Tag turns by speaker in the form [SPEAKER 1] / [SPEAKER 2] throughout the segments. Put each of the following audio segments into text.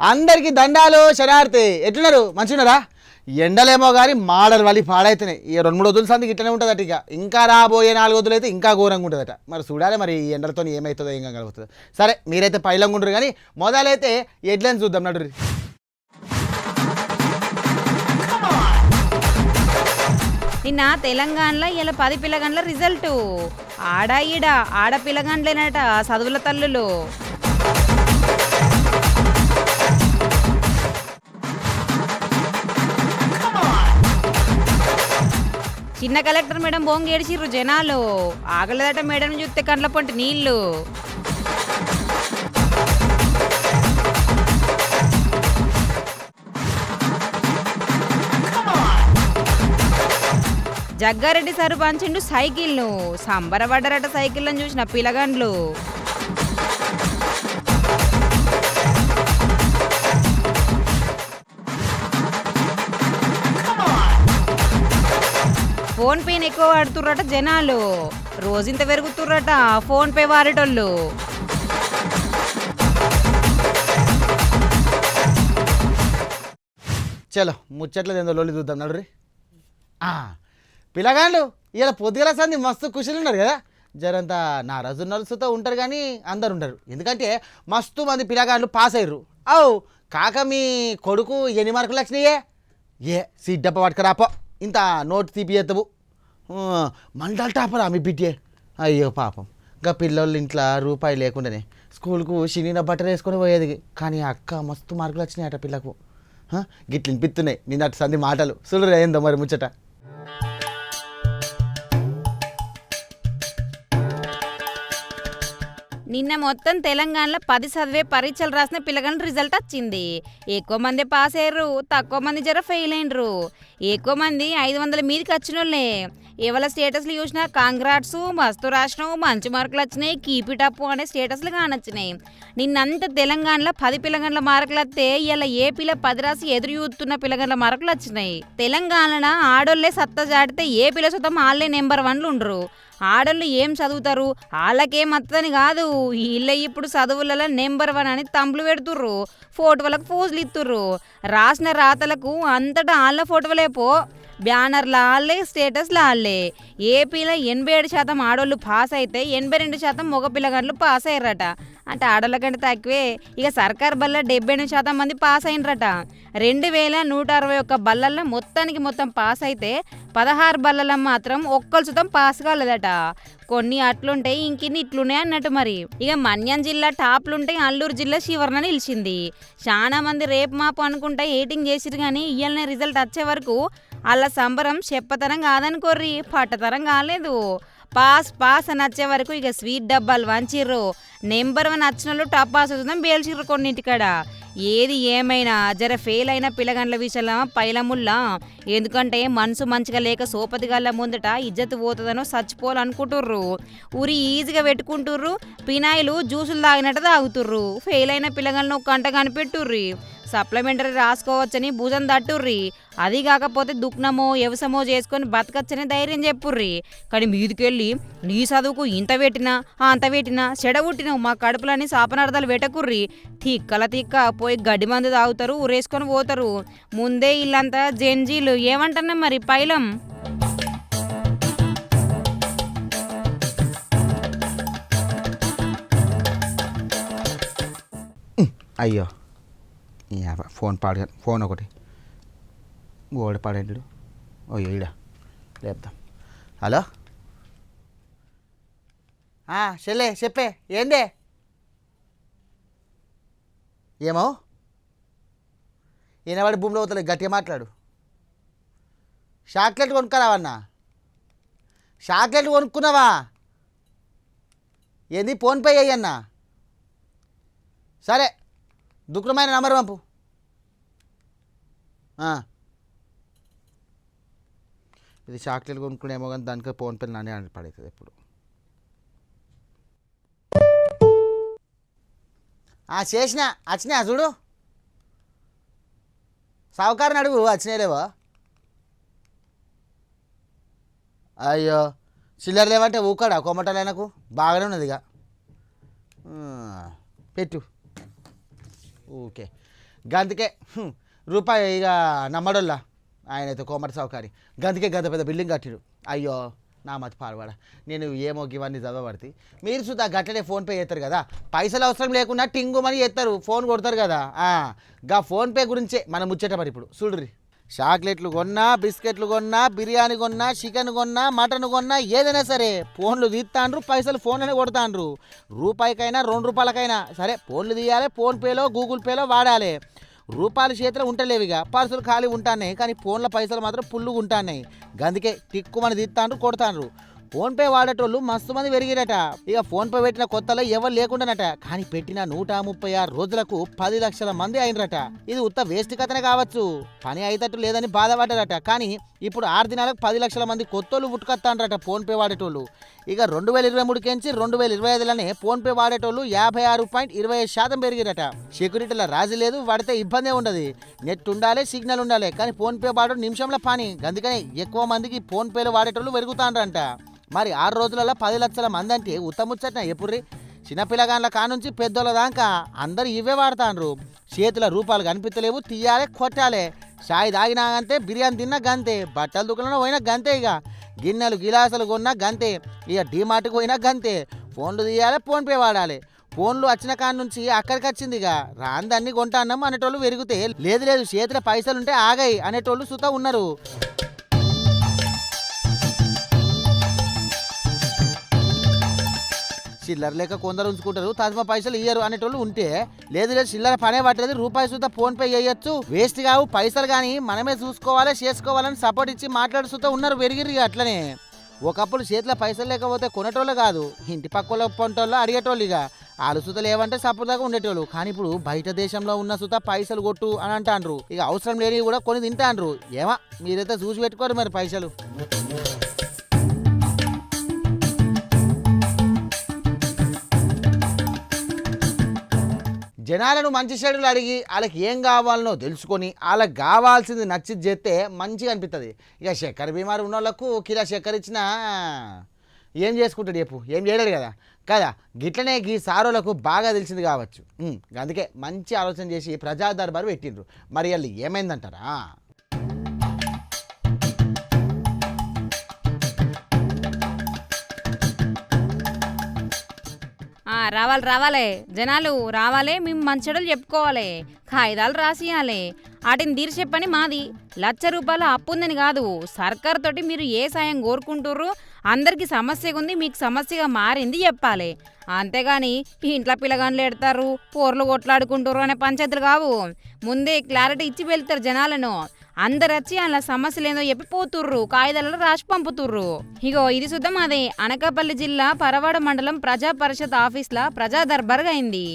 [SPEAKER 1] అందరికి దండాలు శరార్తి ఎట్లున్నారు మంచిగున్నారా ఎండలేమో కానీ మాడలు వలి పాడైతున్నాయి ఈ 2-3 రోజుల సందికి ఇట్లనే ఉంటుందట ఇంకా రాబోయే 4 రోజులు అయితే ఇంకా ఘోరంగా ఉంటుందట మరి చూడాలి మరి ఈ ఎండలతో ఏమవుతుందో ఏం కలుగుతుందో సరే మీరైతే పైలంగా ఉండరు కానీ మొదలైతే ఎడ్లైన్ చూద్దాం నడురి
[SPEAKER 2] నిన్న తెలంగాణలో ఇలా 10 పిల్లగండ్ల రిజల్ట్ ఆడ ఈడ ఆడ పిల్లగండ్లేనట చదువుల తల్లులు చిన్న కలెక్టర్ మేడం బొంగి ఏడిచిర్రు జనాలు ఆగలేదట మేడం చూస్తే కండ్ల పొంటి నీళ్లు జగ్గారెడ్డి సారు పంచిండు సైకిల్ను సంబరపడ్డారట సైకిళ్ళను చూసిన పిల్లగాండ్లు ఫోన్ పేని ఎక్కువ వాడుతుర్రట జనాలు రోజంత పెరుగుతుర్రట ఫోన్ పే వాడేటోళ్ళు
[SPEAKER 1] చలో ముచ్చట్లేదు ఏందో లోలి చూద్దాం నడురి పిల్లగాళ్ళు ఇలా పొద్దుగల సంది మస్తు ఖుషీలు ఉన్నారు కదా జరంతా నా రజు నలుసుతో ఉంటారు కానీ అందరు ఉంటారు ఎందుకంటే మస్తు మంది పిల్లగాళ్ళు పాస్ అయ్యారు అవు కాక మీ కొడుకు ఎన్ని మార్కులు వచ్చినాయే సీట్ డబ్బా పట్టుకురాపో ఇంత నోట్ తీపియేత్తవు మండల్ టాపరా మీ బిడ్డే అయ్యో పాపం ఇంకా పిల్లలు ఇంట్లో రూపాయి లేకుండానే స్కూల్కు శనిన బట్టలు వేసుకొని పోయేది కానీ అక్క మస్తు మార్కులు వచ్చినాయి అట పిల్లకు గిట్లు వినిపిస్తున్నాయి నిన్నటి సంది మాటలు చూడరు ఏందో మరి ముచ్చట
[SPEAKER 2] నిన్న మొత్తం తెలంగాణలో 10 చదివే పరీక్షలు రాసిన పిల్లగాని రిజల్ట్ వచ్చింది ఎక్కువ మంది పాస్ అయ్యారు తక్కువ మంది జర ఫెయిల్ అయినరు ఎక్కువ మంది 500 మీదకి వచ్చిన వాళ్ళే ఎవరి స్టేటస్లు చూసినా కాంగ్రాట్స్ మస్తు రాసినావు మంచి మార్కులు వచ్చినాయి కీప్ ఇట్ అప్ అనే స్టేటస్లు కానొచ్చినాయి నిన్నంత తెలంగాణలో 10 పిల్లగండ్ల మార్కులు వస్తే ఇలా ఏపీలో 10 రాసి ఎదురు చూస్తున్న పిల్లగండ్ల మార్కులు వచ్చినాయి తెలంగాణలో ఆడోళ్ళే సత్తా చాటితే ఏపీలో సుతం వాళ్ళే నెంబర్ 1లు ఉండరు ఆడోళ్ళు ఏం చదువుతారు వాళ్ళకేం వస్తుందని కాదు వీళ్ళ ఇప్పుడు చదువులలో నెంబర్ 1 అని తంపులు పెడుతుర్రు ఫోటోలకు పోజులు ఇస్తుర్రు రాసిన రాతలకు అంతటా వాళ్ళ ఫోటోలే పో బ్యానర్లు వాళ్ళే స్టేటస్లు వాళ్ళే ఏపీలో 87% ఆడోళ్ళు పాస్ అయితే 82% మగ పిల్లగాళ్ళు పాస్ అయ్యారట అంటే ఆడోళ్ళ కంటే తక్కువే ఇక సర్కార్ బల్ల 78% మంది పాస్ అయినరట 2161 బల్లల్లో మొత్తం పాస్ అయితే 16 బల్లల్లో మాత్రం ఒక్కరు సుతం పాస్ కాలేదట కొన్ని అట్లుంటాయి ఇంకిన్ని ఇట్లున్నాయి అన్నట్టు మరి ఇక మన్యం జిల్లా టాప్లుంటాయి అల్లూరు జిల్లా శివర్ణ నిలిచింది చాలా మంది రేపు మాపు అనుకుంటా ఎయిటింగ్ చేసిరు కానీ ఇయ్యాలనే రిజల్ట్ వచ్చే వరకు వాళ్ళ సంబరం చెప్పతరం కాదనుకోర్రి పట్టతరం కాలేదు పాస్ అని వచ్చే వరకు ఇక స్వీట్ డబ్బాలు వంచిర్రు నెంబర్ 1 వచ్చిన వాళ్ళు టాప్ పాస్ అవుతుందని బేల్చిర్రు కొన్నింటికాడ ఏది ఏమైనా జర ఫెయిల్ అయిన పిల్లగండ్ల విషయంలో పైలముల్లా ఎందుకంటే మనసు మంచిగా లేక సోపతిగాళ్ళ ముందట ఇజ్జత్ పోతుందనో చచ్చిపోవాలనుకుంటుర్రు ఊరి ఈజీగా పెట్టుకుంటుర్రు పినాయిలు జ్యూసులు తాగినట్టు తాగుతుర్రు ఫెయిల్ అయిన పిల్లగండ్లను ఒక గంట కనిపెట్టుర్రి సప్లిమెంటరీ రాసుకోవచ్చని భుజం తట్టుర్రి అది కాకపోతే దుఃఖనమో వ్యవసమో చేసుకొని బతకచ్చని ధైర్యం చెప్పుర్రి కానీ మీదికెళ్ళి నీ చదువుకు ఇంత పెట్టినా అంత పెట్టినా చెడగొట్టినావు మా కడుపులని శాపనార్థాలు పెట్టకుర్రి తిక్క పోయి గడ్డి మందు తాగుతారు ఊరేసుకొని పోతారు ముందే ఇల్లంతా జెంజీలు ఏమంటున్నా మరి పైలం
[SPEAKER 1] అయ్యో ఫోన్ ఒకటి ఓడి పాడేండు ఓయ్యో ఈడ లేపుదాం హలో చెల్లే చెప్పే ఏందే ఏమో ఈయనవాడి భూమిలో అవుతలేదు గట్టిగా మాట్లాడు చాక్లెట్ కొనుక్కరావన్నా చాక్లెట్ కొనుక్కున్నావా ఏంది ఫోన్పే అయ్యన్నా సరే దుఃఖమైన నంబర్ పంపు ఇది చాక్లెట్ కొనుక్కునేమో కానీ దానికి ఫోన్పే నానే అని పడుతుంది ఎప్పుడు వచ్చినా చూడు సావుకారిని అడుగు వచ్చినాయిలేవో అయ్యో చిల్లర లేవంటే ఊకాడా కొమ్మటలైనకు బాగానే ఉన్నది ఇక పెట్టు ఓకే గంతకే రూపాయి ఇక నమ్మడోల్లా ఆయనైతే కోమటి సౌకర్యం గంతకే గంత పెద్ద బిల్డింగ్ కట్టిడు. అయ్యో నా మతి పాడవాడ, నేను ఏమో ఇవన్నీ చదవబడితే మీరు సుధా గట్లనే ఫోన్పే చేస్తారు కదా, పైసలు అవసరం లేకుండా టింగు మని చేస్తారు, ఫోన్ కొడతారు కదా. గా ఫోన్పే గురించే మనం ముచ్చట మరి ఇప్పుడు చూడుర్రి. చాక్లెట్లు కొన్నా, బిస్కెట్లు కొన్నా, బిర్యానీ కొన్నా, చికెన్ కొన్నా, మటన్ కొన్నా, ఏదైనా సరే ఫోన్లు తీస్తాండ్రు, పైసలు ఫోన్లోనే కొడతాండ్రు. రూపాయికైనా 2 రూపాయలకైనా సరే ఫోన్లు తీయాలి, ఫోన్పేలో గూగుల్ పేలో వాడాలి. రూపాయలు చేతిలో ఉంటలేవిగా, పర్సులు ఖాళీ ఉంటాయి, కానీ ఫోన్ల పైసలు మాత్రం పుల్లుగా ఉంటాయి. గందుకే టిక్కుమని తీస్తాండ్రు, కొడతాండ్రు. ఫోన్పే వాడేటోళ్ళు మస్తు మంది పెరిగిరట. ఇక ఫోన్పే పెట్టిన కొత్తలో ఎవరు లేకుండానట, కానీ పెట్టిన 136 రోజులకు 10 లక్షల మంది అయినరట. ఇది ఉత్త వేస్ట్ కథనే కావచ్చు, పని అయితట్టు లేదని బాధపడ్డారట. కానీ ఇప్పుడు 6 దినాలకు 10 లక్షల మంది కొత్తోళ్ళు పుట్టుకొస్తాండ్రట ఫోన్పే వాడేటోళ్ళు. ఇక 2023 కెంచి 2025లోనే ఫోన్పే వాడేటోళ్ళు 56.25% పెరిగిరట. సెక్యూరిటీల రాజీ లేదు, వాడితే ఇబ్బందే ఉండదు, నెట్ ఉండాలి, సిగ్నల్ ఉండాలి, కానీ ఫోన్పే వాడడం నిమిషంలో పని. అందుకనే ఎక్కువ మందికి ఫోన్పేలో వాడేటోళ్ళు పెరుగుతాండ్రంట. మరి 6 రోజులలో 10 లక్షల మంది అంటే ఉత్తముచ్చట ఎప్పుడ్రి. చిన్నపిల్లగాళ్ళ కానుంచి పెద్దోళ్ళ దాకా అందరు ఇవే వాడతాండ్రు. చేతుల రూపాయలు కనిపించలేవు, తీయాలి, కొట్టాలి. చాయ్ తాగినా గంతే, బిర్యానీ తిన్నా గంతే, బట్టల దుకాణంలో పోయినా గంతే, ఇక గిన్నెలు గిలాసులు కొన్నా గంతే, ఇక డీమార్ట్కి పోయినా గంతే. ఫోన్లు తీయాలి, ఫోన్పే వాడాలి. ఫోన్లు వచ్చిన కాడ నుంచి అక్కడికి వచ్చింది, ఇక రాందన్ని కొంటాన్నాం అనేటోళ్ళు పెరిగితే, లేదు చేతిలో పైసలుంటే ఆగాయి అనేటోళ్ళు సుతా ఉన్నారు. చిల్లర లేక కొందరు ఉంచుకుంటారు, తదిమ పైసలు ఇయ్యరు అనేటోళ్ళు ఉంటే, లేదు చిల్లర పనే పట్టలేదు, రూపాయి సుతా ఫోన్పే చేయొచ్చు, వేస్ట్ కావు పైసలు, కానీ మనమే చూసుకోవాలి, చేసుకోవాలని సపోర్ట్ ఇచ్చి మాట్లాడు సుతా ఉన్నారు, పెరిగిరు. అట్లనే ఒకప్పుడు చేతిలో పైసలు లేకపోతే కొనేటోళ్ళు కాదు, ఇంటి పక్కల పొంటోళ్ళు అడిగేటోళ్ళు, ఇక వాళ్ళు సుత లేవంటే సపోర్ట్ దాకా ఉండేటోళ్ళు. కానీ ఇప్పుడు బయట దేశంలో ఉన్న సుత పైసలు కొట్టు అని అంటాండ్రు, ఇక అవసరం లేని కూడా కొని తింటాండ్రు. ఏమా మీరైతే చూసి పెట్టుకోరు మరి పైసలు. జనాలను మంచి చెడులు అడిగి వాళ్ళకి ఏం కావాలనో తెలుసుకొని వాళ్ళకి కావాల్సింది నచ్చి చేస్తే మంచిగా అనిపిస్తుంది. ఇక చక్కెర బీమారు ఉన్న వాళ్ళకు కిలో చక్కెర ఇచ్చినా ఏం చేసుకుంటాడు చెప్పు, ఏం చేయలేడు కదా కదా. గిట్లనే ఈ సారోలకు బాగా తెలిసింది కావచ్చు. అందుకే మంచి ఆలోచన చేసి ప్రజా దర్బారు పెట్టిండ్రు. మరి వాళ్ళు ఏమైందంటారా?
[SPEAKER 2] రావాలి జనాలు రావాలి, మేము మంచెడలు చెప్పుకోవాలి, కాగితాలు రాసియాలి, వాటిని తీర్చే పని మాది. 1,00,000 రూపాయల అప్పు ఉందని కాదు, సర్కార్ తోటి మీరు ఏ సాయం కోరుకుంటుర్రు, అందరికి సమస్యగా ఉంది, మీకు సమస్యగా మారింది చెప్పాలి. అంతేగాని ఇంట్లో పిల్లగాండ్లు ఎడతారు, పోర్లు కొట్లాడుకుంటారు అనే పంచాయతీలు కావు. ముందే క్లారిటీ ఇచ్చి వెళ్తారు జనాలను. అందరు వచ్చి అలా సమస్యలు ఏందో చెప్పి పోతుర్రు, కాగితాలలో రాసి పంపుతుర్రు. ఇగో ఇది సుద్దం అదే అనకాపల్లి జిల్లా పరవాడ మండలం ప్రజా పరిషత్ ఆఫీస్లా ప్రజా దర్బార్గా అయింది.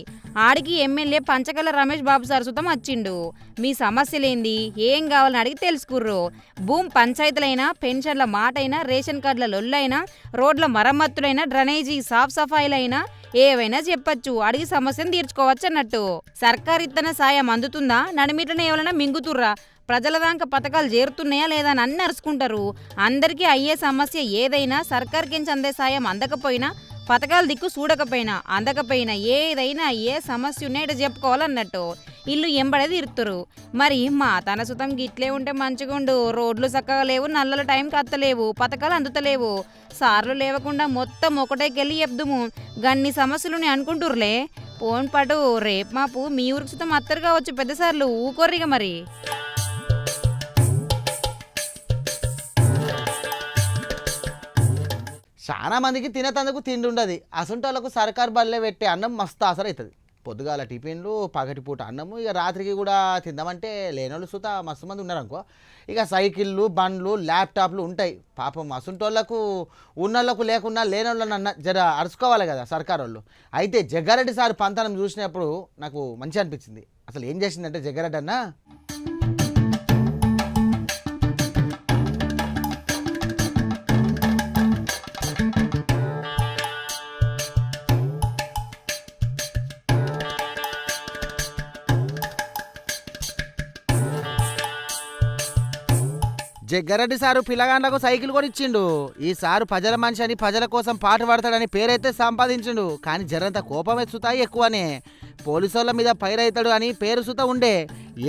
[SPEAKER 2] ఆడికి ఎమ్మెల్యే పంచకల రమేష్ బాబు సార్ సుతం వచ్చిండు. మీ సమస్యలేంది, ఏం కావాలని అడిగి తెలుసుకుర్రు. భూమి పంచాయతీలైనా, పెన్షన్ల మాటైనా, రేషన్ కార్డుల లొల్లైనా, రోడ్ల మరమ్మతులైనా, డ్రైనేజీ సాఫ్ సఫాయిలైనా ఏవైనా చెప్పచ్చు, అడిగి సమస్యను తీర్చుకోవచ్చు అన్నట్టు. సర్కార్ ఇత్తన సాయం అందుతుందా, నడిమిట్లనే ఏమైనా మింగుతుర్రా, ప్రజల దాకా పథకాలు చేరుతున్నాయా లేదా అని అన్ని అరుచుకుంటారు. అందరికీ అయ్యే సమస్య ఏదైనా, సర్కార్కించి అందే సాయం అందకపోయినా, పథకాలు దిక్కు చూడకపోయినా, అందకపోయినా, ఏదైనా ఏ సమస్య ఉన్నాయో చెప్పుకోవాలన్నట్టు ఇల్లు ఎంబడేది ఇరుతురు. మరి మా తన సుతం గిట్లే ఉంటే మంచిగుండు, రోడ్లు చక్కగా లేవు, నల్లల టైంకి అత్తలేవు, పథకాలు అందుతలేవు, సార్లు లేవకుండా మొత్తం ఒకటేకెళ్ళి చెప్దుము, గన్ని సమస్యలు అనుకుంటుర్లే. పోన్ పాటు రేపు మాపు మీ ఊరికి సుతం అత్తరు కావచ్చు పెద్దసార్లు, ఊకోర్రిగా మరి.
[SPEAKER 1] చాలా మందికి తినేతందుకు తిండి ఉండదు, అసంటోళ్ళకు సర్కారు బల్లే పెట్టే అన్నం మస్తు ఆసర అవుతుంది. పొద్దుగాల టిఫిన్లు, పగటిపూట అన్నము, ఇక రాత్రికి కూడా తిందామంటే లేనోళ్ళు సుత మస్తు మంది ఉన్నారనుకో. ఇక సైకిళ్ళు, బండ్లు, ల్యాప్టాప్లు ఉంటాయి. పాపం అసంటోళ్ళకు ఉన్నోళ్ళకు లేకున్నా లేనోళ్ళనన్నా జర అరుచుకోవాలి కదా సర్కారు వాళ్ళు. అయితే జగ్గారెడ్డి సార్ పంతనం చూసినప్పుడు నాకు మంచి అనిపించింది. అసలు ఏం చేసిందంటే జగ్గారెడ్డి అన్న జగ్గారెడ్డి సారు పిల్లగాండ్లకు సైకిల్ కూడా ఇచ్చిండు. ఈ సారు ప్రజల మనిషి అని, ప్రజల కోసం పాటు పడతాడని పేరైతే సంపాదించిండు. కానీ జరంత కోపం ఎత్తుతాయి ఎక్కువనే. పోలీసుల మీద పైరైతాడు అని పేరు సుత ఉండే.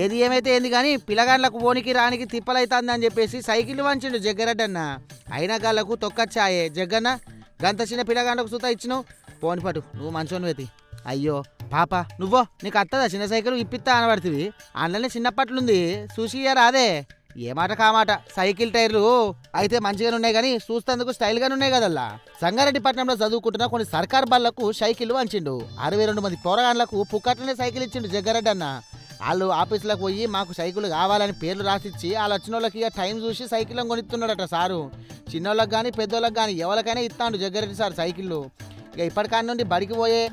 [SPEAKER 1] ఏది ఏమైతే ఏంది కానీ పిల్లగాండ్లకు పోనికి రానికి తిప్పలైతుంది అని చెప్పేసి సైకిల్ వంచిండు జగ్గారెడ్డి అన్న. అయినా గాళ్ళకు తొక్కచ్చాయే జగ్గన్న, గంత చిన్న పిల్లగాండ్లకు సుత ఇచ్చినావు. పోని పటు నువ్వు మంచోని వెతి. అయ్యో పాప నువ్వో, నీకు అత్తదా చిన్న సైకిల్ ఇప్పిస్తా అనబడుతుంది. అందులోనే చిన్నప్పట్లుంది చూసి రాదే. ఏ మాట కామాట సైకిల్ టైర్లు అయితే మంచిగానే ఉన్నాయి కానీ చూస్తేందుకు స్టైల్గానే ఉన్నాయి కదల్లా. సంగారెడ్డిపట్నంలో చదువుకుంటున్న కొన్ని సర్కార్ బళ్ళకు సైకిల్ వంచిండు. 62 మంది పోరగాండ్లకు పుక్కట్లనే సైకిల్ ఇచ్చిండు జగ్గారెడ్డి అన్న. వాళ్ళు ఆఫీసులకు పోయి మాకు సైకిల్ కావాలని పేర్లు రాసిచ్చి వాళ్ళు వచ్చిన వాళ్ళకి ఇక టైం చూసి సైకిల్ కొనిస్తున్నాడట సారు. చిన్నోళ్ళకి కానీ పెద్దోళ్ళకి కానీ ఎవరికైనా ఇస్తాడు జగ్గారెడ్డి సార్ సైకిళ్ళు. ఇక ఇప్పటికాడి నుండి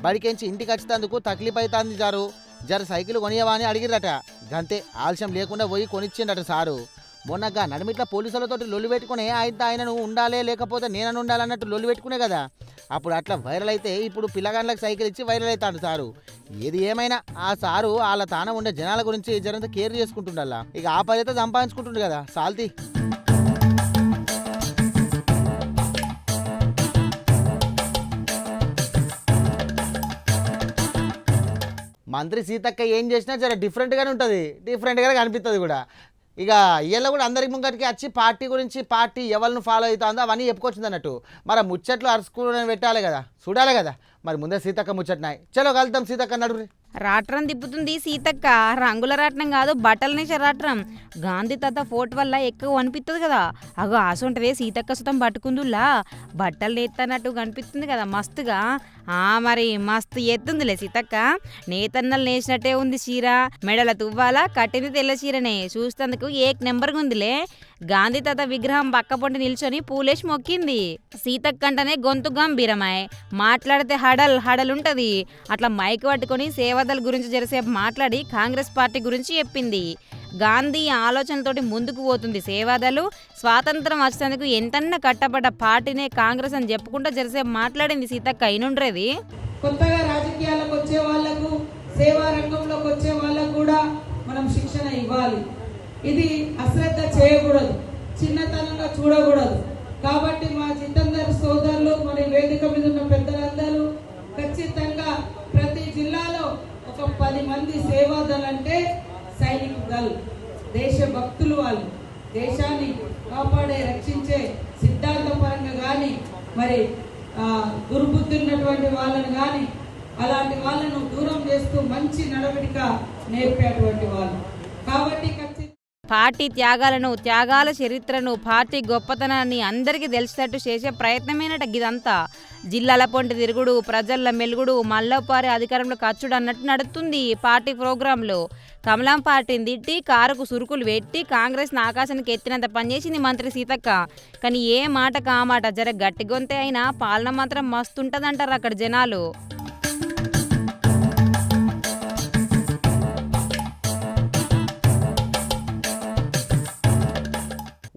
[SPEAKER 1] బడికించి ఇంటికి వచ్చేందుకు తక్లీఫ్ అవుతుంది సారు. జర సైకిల్ కొనియవా అని అడిగిరట. గంతే ఆలస్యం లేకుండా పోయి కొనిచ్చిండట సారు. మొన్నగా నడిమిట్ల పోలీసులతోటి లొల్లి పెట్టుకునే ఆయనను ఉండాలే లేకపోతే నేనను ఉండాలన్నట్టు లొల్లి పెట్టుకునే కదా. అప్పుడు అట్లా వైరల్ అయితే ఇప్పుడు పిల్లగాండ్లకు సైకిల్ ఇచ్చి వైరల్ అవుతాడు సారు. ఏది ఏమైనా ఆ సారు వాళ్ళ తాన ఉండే జనాల గురించి జరంత కేర్ చేసుకుంటుండల్లా. ఇక ఆ పని అయితే సంపాదించుకుంటుండు కదా సాల్తీ. మంత్రి సీతక్క ఏం చేసినా జర డిఫరెంట్గానే ఉంటుంది, డిఫరెంట్గానే కనిపిస్తుంది కూడా. ఇక వీళ్ళు కూడా అందరికి ముంగటికి వచ్చి పార్టీ గురించి పార్టీ ఎవరిని ఫాలో అవుతుందో అవన్నీ చెప్పుకొచ్చింది అన్నట్టు. మరి ముచ్చట్లు అరుచుకుని పెట్టాలి కదా, చూడాలి కదా. మరి ముందే సీతక్క ముచ్చట్నాయి. చలో కలుద్దాం సీతక్క నడురి.
[SPEAKER 2] రాట్రం తిప్పుతుంది సీతక్క. రంగుల రాట్నం కాదు బట్టలనేసే రాట్రం. గాంధీ తాత ఫోటో వల్ల ఎక్కువ అనిపిస్తుంది కదా. అగో ఆసుంటదే సీతక్క సుతం పట్టుకుందులా బట్టలు నేతన్నట్టు కనిపిస్తుంది కదా మస్తుగా. మరి మస్తు ఎత్తుందిలే సీతక్క. నేతన్నలు నేసినట్టే ఉంది చీర. మెడల తువ్వాలా కట్టింది తెల్ల చీరనే. చూస్తేందుకు ఏక్ నెంబర్గా ఉందిలే. గాంధీ తాత విగ్రహం పక్క పొంటి నిల్చొని పూలేసి మొక్కింది. సీతక్క అంటేనే గొంతు గంభీరమాయ్, మాట్లాడితే హడల్ ఉంటది. అట్లా మైక్ పట్టుకొని సేవదల గురించి జరసేపు మాట్లాడి కాంగ్రెస్ పార్టీ గురించి చెప్పింది. గాంధీ ఆలోచనతోటి ముందుకు పోతుంది సేవాదలు. స్వాతంత్రం వచ్చేందుకు ఎంతన్నా కట్టబడ్డ పార్టీనే కాంగ్రెస్ అని చెప్పుకుంటూ జరసేపు మాట్లాడింది సీతక్క. అయినుండ్రేది.
[SPEAKER 3] కొత్తగా రాజకీయాలకు వచ్చే వాళ్లకు, సేవా రంగంలోకి వచ్చే వాళ్ళకు కూడా మనం శిక్షణ ఇవ్వాలి. ఇది అశ్రద్ధ చేయకూడదు, చిన్నతనంగా చూడకూడదు. కాబట్టి మా జితేందర్ సోదరులు, మరి వేదిక మీద ఉన్న పెద్దలందరూ ఖచ్చితంగా ప్రతి జిల్లాలో ఒక 10 మంది సేవాదల్ అంటే సైనిక దళ్, దేశభక్తులు. వాళ్ళు దేశాన్ని కాపాడే రక్షించే సిద్ధాంతపరంగా కానీ మరి దుర్బుద్ధి ఉన్నటువంటి వాళ్ళని కానీ అలాంటి వాళ్ళను దూరం చేస్తూ మంచి నడవడిక నేర్పేటువంటి వాళ్ళు. కాబట్టి
[SPEAKER 2] పార్టీ త్యాగాల చరిత్రను, పార్టీ గొప్పతనాన్ని అందరికీ తెలిసేటట్టు చేసే ప్రయత్నమేనట గిదంతా. జిల్లాల పొంటి తిరుగుడు, ప్రజల మెలుగుడు, మల్లపారి అధికారంలోకి అచ్చుడు అన్నట్టు నడుస్తుంది పార్టీ ప్రోగ్రాంలో. కమలం పార్టీని తిట్టి కారుకు సురుకులు పెట్టి కాంగ్రెస్ని ఆకాశానికి ఎత్తినంత పనిచేసింది మంత్రి సీతక్క. కానీ ఏ మాట కామాట జర గట్టి గొంతే అయినా పాలన మాత్రం మస్తుంటదంటారు అక్కడ జనాలు.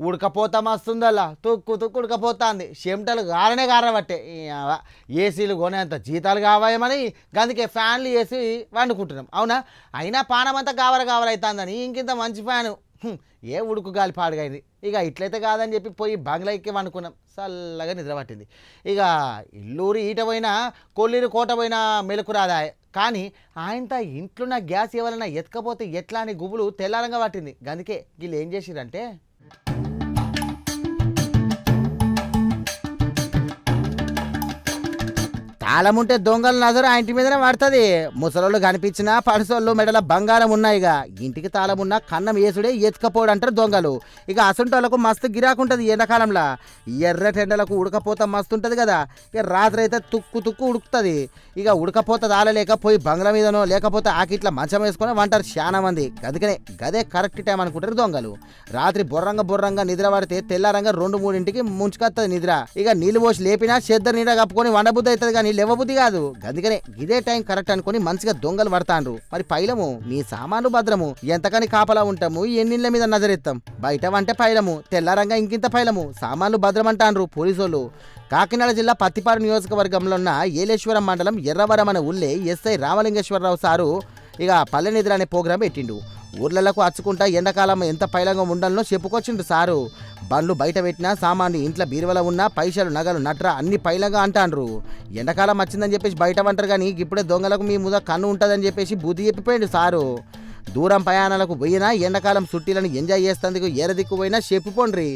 [SPEAKER 1] ఉడకపోతా మస్తుందల్లా, తుక్కు ఉడకపోతుంది. చెమటలు గారబట్టే ఏసీలు కొనేంత జీతాలు కావాయమని అందుకే ఫ్యాన్లు వేసి వండుకుంటున్నాం. అవునా? అయినా పానమంతా గావరవుతుందని ఇంకింత మంచి ఫ్యాను ఏ ఉడుకు గాలి పాడుగైంది. ఇక ఇట్లయితే కాదని చెప్పి పోయి బంగ్లా ఎక్కి వండుకున్నాం. చల్లగా నిద్ర పట్టింది. ఇక ఇల్లూరి ఈట పోయినా కొల్లీరు కోట పోయినా మెలకు రాదా. కానీ ఆయనతో ఇంట్లోన్న గ్యాస్ ఎవరైనా ఎత్తుకపోతే ఎట్లా అని గుబులు తెల్లారంగా పట్టింది. అందుకే వీళ్ళు ఏం చేసిరంటే తాళం ఉంటే దొంగల నజరు ఆ ఇంటి మీదనే పడుతుంది. ముసలోళ్ళు కనిపించినా పడిసోళ్ళు మెడల బంగారం ఉన్నాయిగా. ఇంటికి తాళం ఉన్నా కన్నం వేసుడే ఎత్తుకపోడు అంటారు దొంగలు. ఇక అసంటోళ్ళకు మస్తు గిరాకుంటుంది ఎండాకాలంలో. ఎర్రటెండలకు ఉడకపోత మస్తు ఉంటుంది కదా. ఇక రాత్రి అయితే తుక్కు ఉడుకుతుంది. ఇక ఉడకపోత తాళలేక పోయి బంగ్లా మీదనో లేకపోతే ఆకిట్లా మంచం వేసుకొని వంటారు చాలా మంది. అందుకనే గదే కరెక్ట్ టైం అనుకుంటారు దొంగలు. రాత్రి బొర్రంగా నిద్ర పడితే తెల్లారంగా 2-3 ముంచుకొస్తుంది నిద్ర. ఇక నీళ్ళు పోసి లేపినా చెద్దరు నీడ కప్పుకొని వండబుద్ధి అవుతుంది కానీ లేవబుద్ధి కాదు. అందుకనే ఇదే టైం కరెక్ట్ అనుకుని మంచిగా దొంగలు పడతాండ్రు. మరి పైలము మీ సామాన్లు భద్రము, ఎంతకని కాపలా ఉంటాము, ఎన్నిళ్ళ మీద నజరెత్తాం. బయట వంటే పైలము, తెల్లారంగా ఇంకింత పైలము, సామాన్లు భద్రమంటాండ్రు పోలీసోళ్ళు. కాకినాడ జిల్లా పత్తిపాడు నియోజకవర్గంలో ఉన్న ఏలేశ్వరం మండలం ఎర్రవరం అనే ఊళ్ళే ఎస్ఐ రామలింగేశ్వరరావు సారు ఇక పల్లె నిద్ర అనే ప్రోగ్రాం పెట్టిండు. ఊర్లకు అచ్చుకుంటా ఎండాకాలం ఎంత పైలంగా ఉండాలనో చెప్పుకొచ్చిండు సారు. బండ్లు బయట పెట్టినా సామాన్లు ఇంట్లో బీరువలో ఉన్నా పైసలు నగలు నట్ర అన్ని పైలగా అంటాండ్రు. ఎండాకాలం వచ్చిందని చెప్పేసి బయట వంటారు కానీ ఇప్పుడే దొంగలకు మీ మీద కన్ను ఉంటుందని చెప్పేసి బుద్ధి చెప్పిపోయింది సారు. దూరం ప్రయాణాలకు పోయినా ఎండాకాలం చుట్టీలను ఎంజాయ్ చేస్తేందుకు ఎరదిక్కు పోయినా చెప్పుకోండ్రి.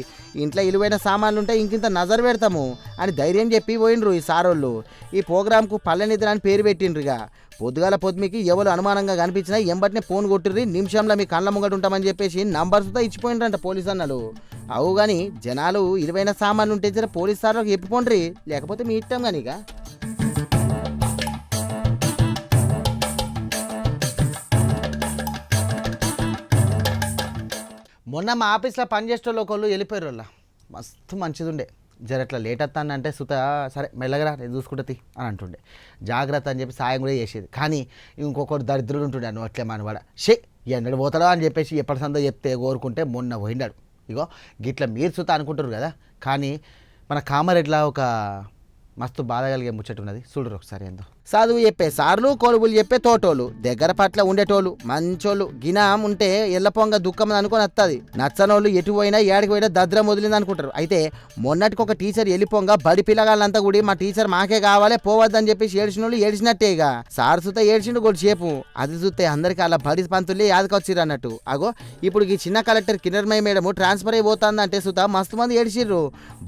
[SPEAKER 1] ఇంట్లో ఇలువైన సామాన్లు ఉంటే ఇంకింత నజర్ పెడతాము అని ధైర్యం చెప్పి పోయిండ్రు ఈ సారోళ్ళు. ఈ ప్రోగ్రాంకు పల్లె నిద్ర అని పేరు పెట్టిండ్రుగా. పొద్దుగాల పొద్దుమికి ఎవరు అనుమానంగా కనిపించినా ఎంబటినే ఫోన్ కొట్టిర్రి, నిమిషంలో మీ కళ్ళ ముంగట ఉంటామని చెప్పేసి నంబర్స్తో ఇచ్చిపోయిండ్రంట పోలీసు అన్నలు. అవు కానీ జనాలు ఇలువైన సామాన్లు ఉంటే జర పోలీసు సార్లకు చెప్పిపోండ్రి, లేకపోతే మీ ఇష్టం కానీగా. మొన్న మా ఆఫీస్లో పనిచేసేటోళ్ళు ఒకళ్ళు వెళ్ళిపోయారు. వాళ్ళ మస్తు మంచిది ఉండే, జర అట్లా లేట్ వస్తానంటే సుత సరే మెల్లగరా నేను చూసుకుంటుంది అని అంటుండే. జాగ్రత్త అని చెప్పి సాయం కూడా చేసేది. కానీ ఇంకొకరు దరిద్రుడు ఉంటుండే నువ్వు అట్లే మనవాడ షే ఎన్నడు పోతాడో అని చెప్పేసి ఎప్పటి సందో చెప్తే కోరుకుంటే మొన్న పోయినాడు. ఇగో గిట్లా మీరు సుత అనుకుంటారు కదా, కానీ మన కామారెడ్డిలో ఒక మస్తు బాధ కలిగే ముచ్చట ఉన్నది, చూడరు ఒకసారి. ఏందో చదువు చెప్పే సార్లు, కొలువులు చెప్పే తోటోళ్ళు, దగ్గర పట్ల ఉండేటోళ్ళు మంచోళ్ళు. గినాం ఉంటే ఎల్లపొంగ దుఃఖం అనుకొని వస్తుంది. నచ్చనోళ్ళు ఎటు పోయినా ఏడికి పోయినా దద్రం వదిలింది అనుకుంటారు. అయితే మొన్నటికి ఒక టీచర్ వెళ్ళిపోంగా బడి పిల్లగాళ్ళంతా కూడా మా టీచర్ మాకే కావాలి పోవద్దని చెప్పేసి ఏడ్చిన వాళ్ళు ఏడ్చినట్టే. ఇక సార్ సుత ఏడ్చిండు కొద్ది సేపు, అది చూస్తే అందరికి అలా బడి పంతులే యాదకొచ్చిర్రు అన్నట్టు. అగో ఇప్పుడు ఈ చిన్న కలెక్టర్ కిరణ్మయ్య మేడం ట్రాన్స్ఫర్ అయిపోతుందంటే సుత మస్తు మంది ఏడ్చిర్రు.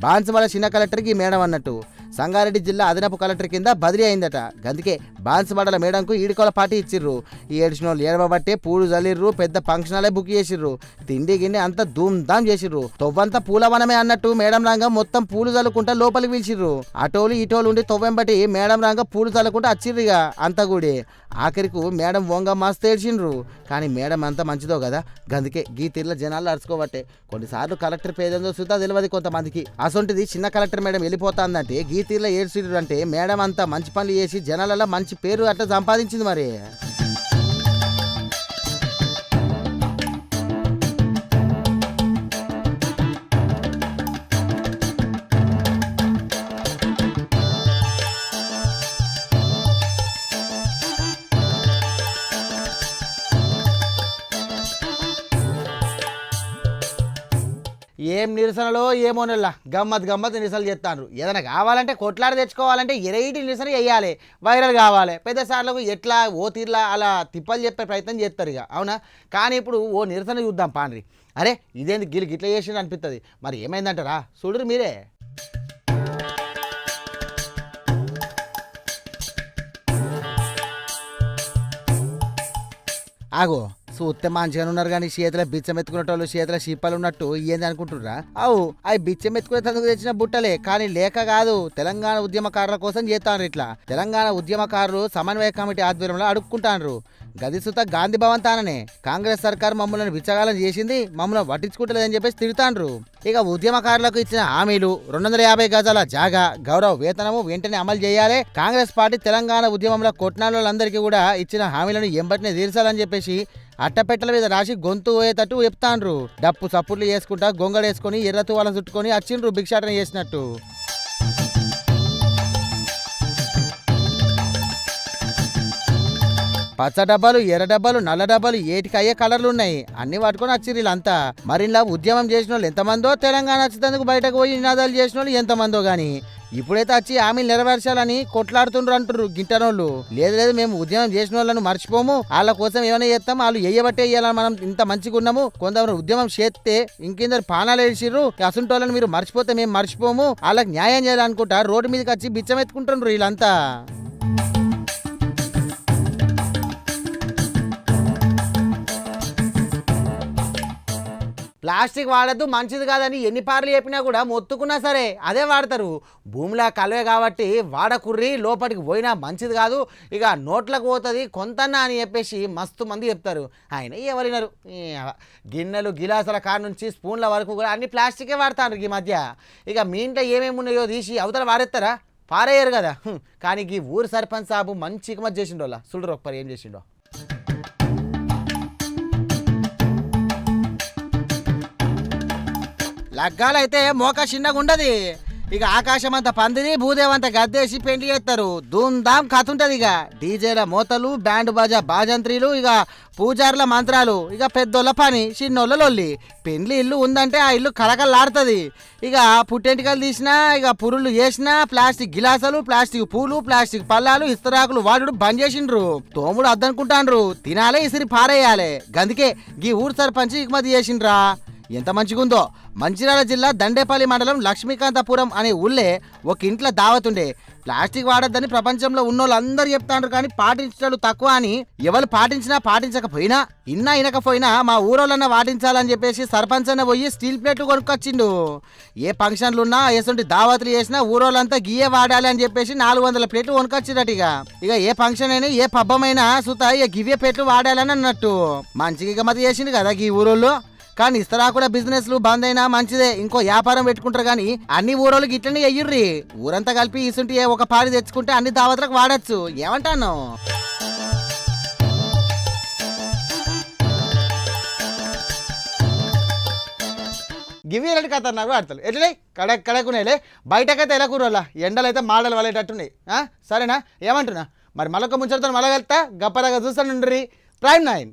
[SPEAKER 1] బాన్సువాడ చిన్న కలెక్టర్కి మేడం అన్నట్టు సంగారెడ్డి జిల్లా అదనపు కలెక్టర్ కింద బదిలీ అయిందట. అందుకే బాన్సువాడల మేడంకు ఈడుకోల పార్టీ ఇచ్చిర్రు. ఈ ఏడ్చిన వాళ్ళు ఏడవబట్టే పూలు జల్లిర్రు, పెద్ద ఫంక్షనాలే బుక్ చేసిర్రు, తిండి గిన్నె అంతా ధూమ్ధామ్ చేసిర్రు. తొవ్వంతా పూలవనమే అన్నట్టు మేడం రంగం మొత్తం పూలు చల్లుకుంటా లోపలికి పిలిచిర్రు. అటోలు ఇటోలు ఉండి తొవ్వెంబట్టి మేడం రంగం పూలు చల్లుకుంటా వచ్చిర్రుగా అంతా కూడా. ఆఖరికి మేడం వంగ మస్తు ఏడ్చిండ్రు. కానీ మేడం అంత మంచిదో కదా, గందుకే గీ తీర్ల జనాలు అరుచుకోబట్టే. కొన్నిసార్లు కలెక్టర్ పేదందో సుతా తెలియదు కొంతమందికి. అసొంటిది చిన్న కలెక్టర్ మేడం వెళ్ళిపోతుందంటే గీ తీర్ల ఏడ్చిర్రు అంటే మేడం అంతా మంచి పనులు చేసి జనాలలో మంచి పేరు అట్లా సంపాదించింది మరి. ఏం నిరసనలో ఏమో నెల గమ్మత్ నిరసనలు చేస్తాను. ఏదైనా కావాలంటే కొట్లాడ తెచ్చుకోవాలంటే ఎరైటి నిరసన వేయాలి, వైరల్ కావాలి. పెద్ద సార్లకు ఎట్లా ఓ తీర్లా అలా తిప్పలు చెప్పే ప్రయత్నం చేస్తారు ఇక, అవునా? కానీ ఇప్పుడు ఓ నిరసన చూద్దాం పాండ్రి. అరే ఇదేంది గిల్ గిట్లా చేసిండు అనిపిస్తుంది. మరి ఏమైందంటారా చూడరు మీరే. ఆగో చూస్తే మంచిగానే ఉన్నారు కానీ చేతిలో బిచ్చం ఎత్తుకునేటోళ్ళు చేతిలో శిప్పలు ఉన్నట్టు ఏంది అనుకుంటుర్రా? అవు అవి బిచ్చం ఎత్తుకునేందుకు తెచ్చిన బుట్టలే, కానీ లేక కాదు. తెలంగాణ ఉద్యమకారుల కోసం చేస్తాను ఇట్లా. తెలంగాణ ఉద్యమకారులు సమన్వయ కమిటీ ఆధ్వర్యంలో అడుక్కుంటారు. గది సుత గాంధీ భవన్ తాననే కాంగ్రెస్ సర్కార్ మమ్మల్ని బిచ్చగాలం చేసింది, మమ్మల్ని పట్టించుకుంటలేదని చెప్పేసి తిడతాండ్రు. ఇక ఉద్యమకారులకు ఇచ్చిన హామీలు 250 గజాల జాగా, గౌరవ వేతనము వెంటనే అమలు చేయాలి. కాంగ్రెస్ పార్టీ తెలంగాణ ఉద్యమంలో కొట్టినాళ్ళందరికీ కూడా ఇచ్చిన హామీలను ఎంబటినే తీర్చాలని చెప్పేసి అట్టపెట్టల మీద రాసి గొంతు పోయేటట్టు చెప్తాండ్రు. డప్పు సప్పుర్లు చేసుకుంటా గొంగడేసుకొని ఎర్రతు వాళ్ళని చుట్టుకొని వచ్చిండ్రు భిక్షాటన చేసినట్టు. పచ్చ డబ్బాలు, ఎర్ర డబ్బాలు, నల్ల డబ్బాలు, ఏటికి అయ్యే కలర్లు ఉన్నాయి. అన్ని పట్టుకొని వచ్చిర్రు వీళ్ళంతా. మరి ఇలా ఉద్యమం చేసిన వాళ్ళు ఎంతమందో, తెలంగాణ వచ్చేందుకు బయటకు పోయి నినాదాలు చేసిన వాళ్ళు ఎంతమందో గానీ ఇప్పుడైతే వచ్చి హామీలు నెరవేర్చాలని కొట్లాడుతుండ్రు అంటున్నారు గింటనోళ్ళు. లేదు మేము ఉద్యమం చేసిన వాళ్ళను మర్చిపోము, వాళ్ళ కోసం ఏమైనా చేస్తాం, వాళ్ళు ఎయ్యబట్టే ఇయ్యాలని మనం ఇంత మంచిగా ఉన్నాము. కొంతమంది ఉద్యమం చేస్తే ఇంకిందరు పానాలు వేసిర్రు, అసంటోళ్ళని మీరు మర్చిపోతే మేము మర్చిపోము, వాళ్ళకి న్యాయం చేయాలనుకుంటా రోడ్డు మీదకి వచ్చి బిచ్చం ఎత్తుకుంటుండ్రు వీళ్ళంతా. ప్లాస్టిక్ వాడద్దు మంచిది కాదని ఎన్ని పార్లు చెప్పినా కూడా మొత్తుకున్నా సరే అదే వాడతారు. భూమిలో కలవే కాబట్టి వాడకుర్రి, లోపలికి పోయినా మంచిది కాదు, ఇక నోట్లకు పోతుంది కొంతన్నా అని చెప్పేసి మస్తు మంది చెప్తారు. ఆయన ఎవరినారు? గిన్నెలు గిలాసుల కాడ నుంచి స్పూన్ల వరకు కూడా అన్ని ప్లాస్టికే వాడతారు ఈ మధ్య. ఇక మీ ఇంట్లో ఏమేమి ఉన్నాయో తీసి అవతల వాడేస్తారా? పారేయరు కదా. కానీ ఈ ఊరు సర్పంచ్ సాబు మంచి ఇకమతి చేసిండో. చూడరు ఒక్కరు ఏం చేసిండో. లగ్గాలైతే మోక చిన్నగా ఉండదు, ఇక ఆకాశం అంతా పందిరి భూదేవంత గద్దేసి పెండ్లి చేస్తారు. ధూమ్ధాం కథ ఉంటది. ఇక డీజేల మోతలు, బ్యాండ్ బాజా బాజంత్రీలు, ఇక పూజారుల మంత్రాలు, ఇక పెద్దోళ్ళ పని, చిన్నోళ్ళ లొల్లి. పెండ్లి ఇల్లు ఉందంటే ఆ ఇల్లు కలకలాడుతుంది. ఇక పుట్టెంటికలు తీసినా, ఇక పురుళ్ళు చేసినా, ప్లాస్టిక్ గిలాసాలు, ప్లాస్టిక్ పూలు, ప్లాస్టిక్ పల్లాలు, ఇస్తరాకులు వాడుడు బంద్ చేసిండ్రు. తోముడు అద్దనుకుంటాండ్రు, తినాలే ఇసిరి పారేయాలి. గందుకే గీ ఊరు సర్పంచ్ ఇకమతి చేసిండ్రా. ఎంత మంచిగుందో. మంచిర్యాల జిల్లా దండేపల్లి మండలం లక్ష్మీకాంతపురం అనే ఊళ్ళే ఒక ఇంట్లో దావతుండే. ప్లాస్టిక్ వాడొద్దని ప్రపంచంలో ఉన్నోళ్ళందరూ చెప్తాండ్రు, కానీ పాటించడం తక్కువ అని. ఎవరు పాటించినా పాటించకపోయినా, ఇన్నా ఇనకపోయినా మా ఊరోళ్ళన్నా పాటించాలని చెప్పేసి సర్పంచ్ అన్న పోయి స్టీల్ ప్లేట్లు కొనుక్కొచ్చిండు. ఏ ఫంక్షన్లు ఉన్నా, ఎటువంటి దావతులు చేసినా ఊరోళ్ళంతా గియే వాడాలి అని చెప్పేసి 400 ప్లేట్లు కొనుక్కొచ్చినట్టు. ఇక ఏ ఫంక్షన్ అయినా, ఏ పబ్బమైనా సుతా ఇక గివే ప్లేట్లు వాడాలని అన్నట్టు. మంచిగా ఇకమతి చేసిండు కదా ఈ ఊరోళ్ళు. కానీ ఇస్తరా కూడా బిజినెస్లు బంద్ అయినా మంచిదే, ఇంకో వ్యాపారం పెట్టుకుంటారు. కానీ అన్ని ఊరోళ్ళకి ఇట్లనే అయ్యుర్రి. ఊరంతా కలిపి ఇసుంటి ఒక పాడి తెచ్చుకుంటే అన్ని దావతులకు వాడచ్చు. ఏమంటాను? గివి ఎలాంటి కథ నాకు ఆడతారు ఎట్లే కడకునేలే. బయటకైతే ఎలా కూరలా ఎండలు అయితే మాడలు వాళ్ళేటట్టున్నాయి. సరేనా? ఏమంటున్నా మరి మళ్ళొక ముంచడితో మళ్ళీ వెళ్తా. గప్పదాగా చూస్తాను ప్రైమ్ 9.